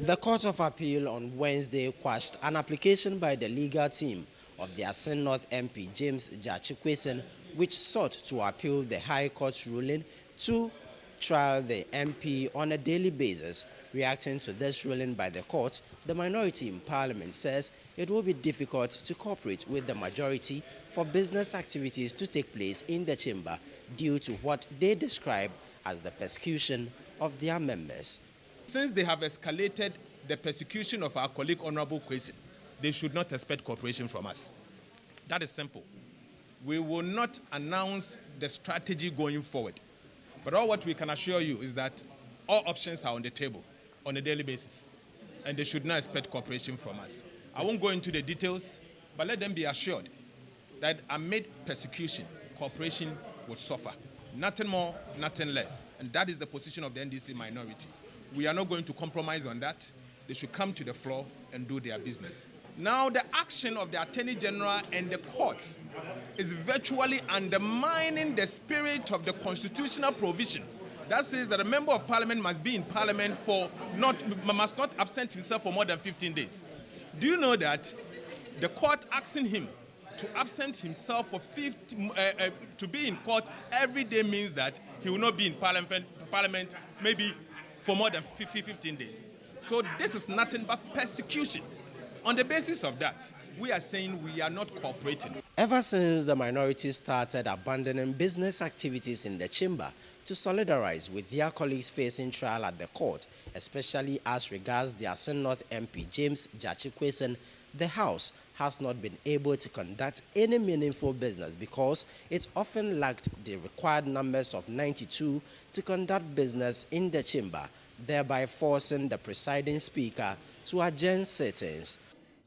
The Court of Appeal on Wednesday quashed an application by the legal team of the Assin North MP James Jachikwesen, which sought to appeal the High Court's ruling to trial the MP on a daily basis. Reacting to this ruling by the court, the minority in Parliament says it will be difficult to cooperate with the majority for business activities to take place in the chamber due to what they describe as the persecution of their members. Since they have escalated the persecution of our colleague Honorable Kwesi, they should not expect cooperation from us. That is simple. We will not announce the strategy going forward. But all what we can assure you is that all options are on the table on a daily basis, and they should not expect cooperation from us. I won't go into the details, but let them be assured that amid persecution, cooperation will suffer. Nothing more, nothing less. And that is the position of the NDC minority. We are not going to compromise on that. They should come to the floor and do their business. Now, the action of the Attorney General and the courts is virtually undermining the spirit of the constitutional provision that says that a member of parliament must be in parliament must not absent himself for more than 15 days. Do you know that the court asking him to absent himself for to be in court every day means that he will not be in parliament maybe for more than 15 days. So this is nothing but persecution. On the basis of that, we are saying we are not cooperating. Ever since the minority started abandoning business activities in the chamber to solidarize with their colleagues facing trial at the court, especially as regards the Assin North MP James Jachikwesen, the House has not been able to conduct any meaningful business because it often lacked the required numbers of 92 to conduct business in the chamber, thereby forcing the presiding speaker to adjourn sittings.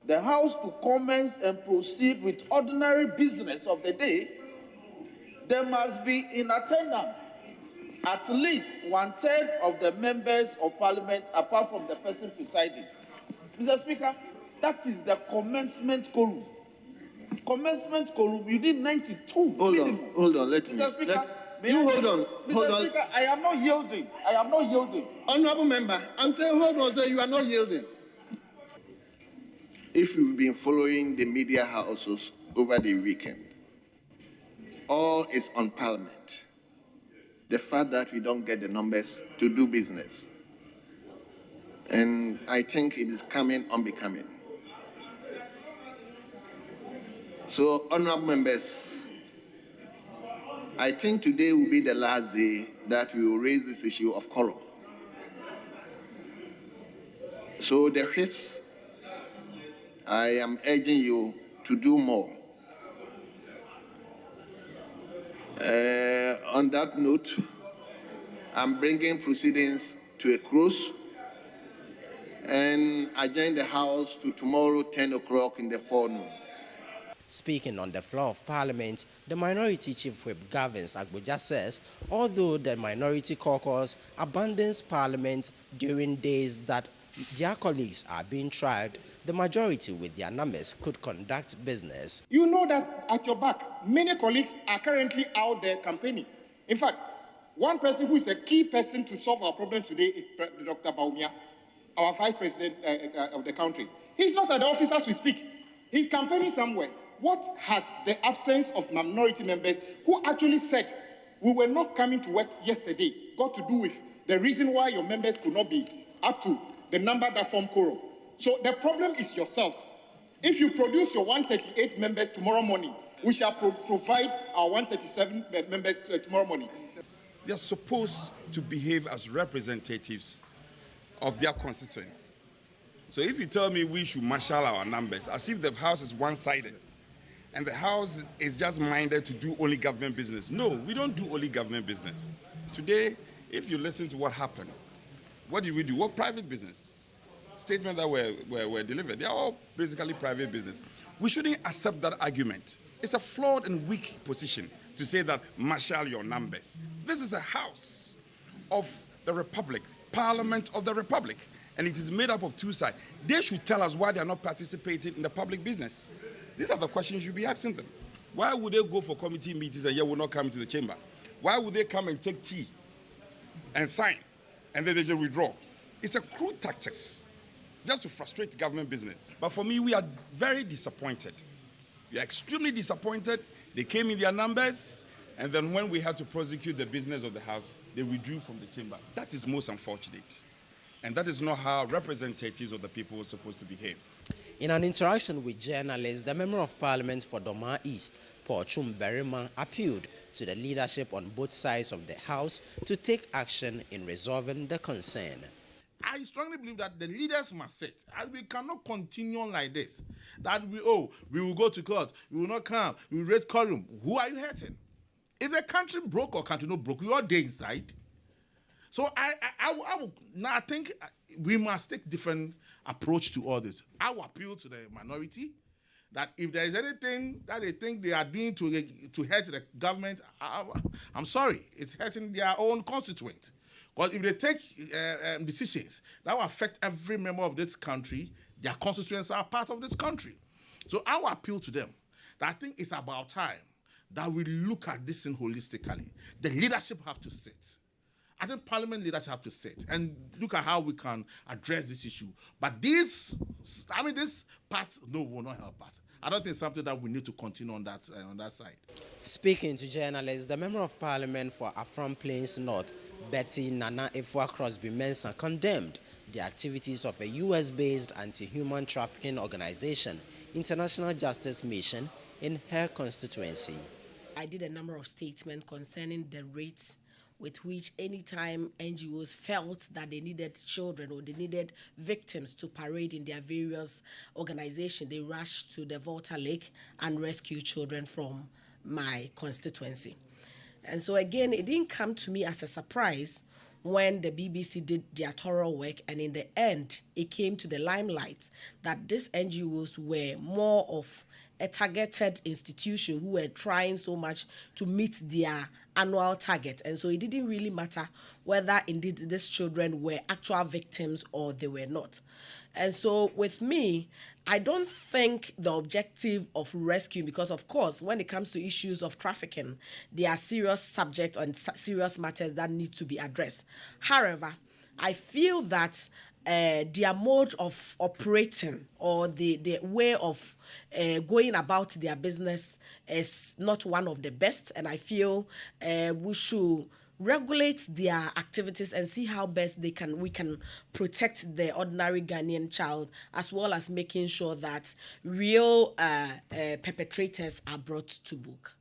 The House to commence and proceed with ordinary business of the day, there must be in attendance at least 1/3 of the members of Parliament apart from the person presiding. Mr. Speaker, that is the commencement quorum. Commencement quorum, you need 92. Hold on, let me. Mr. Speaker, hold on. Mr. Speaker, I am not yielding. Honorable member, I'm saying hold on, sir, you are not yielding. If you've been following the media houses over the weekend, all is on Parliament. The fact that we don't get the numbers to do business. And I think it is coming unbecoming. So, honorable members, I think today will be the last day that we will raise this issue of quorum. So the whips, I am urging you to do more. On that note, I'm bringing proceedings to a close and adjourn the House to tomorrow 10 o'clock in the forenoon. Speaking on the floor of Parliament, the Minority Chief Whip Gavins Agboja says although the Minority Caucus abandons Parliament during days that their colleagues are being tried, the majority with their numbers could conduct business. You know that at your back, many colleagues are currently out there campaigning. In fact, one person who is a key person to solve our problem today is Dr. Baumia, our Vice President of the country. He's not at the office as we speak. He's campaigning somewhere. What has the absence of minority members who actually said we were not coming to work yesterday got to do with the reason why your members could not be up to the number that form quorum? So the problem is yourselves. If you produce your 138 members tomorrow morning, we shall provide our 137 members tomorrow morning. They are supposed to behave as representatives of their constituents. So if you tell me we should marshal our numbers as if the House is one-sided and the House is just minded to do only government business. No, we don't do only government business. Today, if you listen to what happened, what did we do? What private business? Statements that were delivered, they are all basically private business. We shouldn't accept that argument. It's a flawed and weak position to say that marshal your numbers. This is a house of the Republic, Parliament of the Republic, and it is made up of two sides. They should tell us why they are not participating in the public business. These are the questions you should be asking them. Why would they go for committee meetings and yet will not come to the chamber? Why would they come and take tea and sign and then they just withdraw? It's a crude tactics. just to frustrate government business. But for me, we are very disappointed. We are extremely disappointed. They came in their numbers, and then when we had to prosecute the business of the House, they withdrew from the chamber. That is most unfortunate. And that is not how representatives of the people are supposed to behave. In an interaction with journalists, the Member of Parliament for Doma East, Paul Chumberima, appealed to the leadership on both sides of the House to take action in resolving the concern. I strongly believe that the leaders must sit. And we cannot continue on like this. That we will go to court, we will not come, we will raise quorum. Who are you hurting? If the country broke or country not broke, we all day inside. So I think we must take different approach to all this. I will appeal to the minority that if there is anything that they think they are doing to hurt the government, I'm sorry, it's hurting their own constituents. Because if they take decisions that will affect every member of this country, their constituents are part of this country. So I will appeal to them that I think it's about time that we look at this thing holistically. The leadership have to sit. I think Parliament leaders have to sit and look at how we can address this issue. But this part, no, will not help us. I don't think it's something that we need to continue on that side. Speaking to journalists, the Member of Parliament for Afram Plains North, Betty Nana Efua Crosby Mensah, condemned the activities of a US-based anti-human trafficking organization, International Justice Mission, in her constituency. I did a number of statements concerning the rates with which anytime NGOs felt that they needed children or they needed victims to parade in their various organizations, they rushed to the Volta Lake and rescued children from my constituency. And so again, it didn't come to me as a surprise when the BBC did their thorough work, and in the end, it came to the limelight that these NGOs were more of a targeted institution who were trying so much to meet their annual target. And so it didn't really matter whether indeed these children were actual victims or they were not. And so with me, I don't think the objective of rescue, because of course, when it comes to issues of trafficking, there are serious subjects and serious matters that need to be addressed. However, I feel that their mode of operating or the way of going about their business is not one of the best, and I feel we should regulate their activities and see how best we can protect the ordinary Ghanaian child, as well as making sure that real perpetrators are brought to book.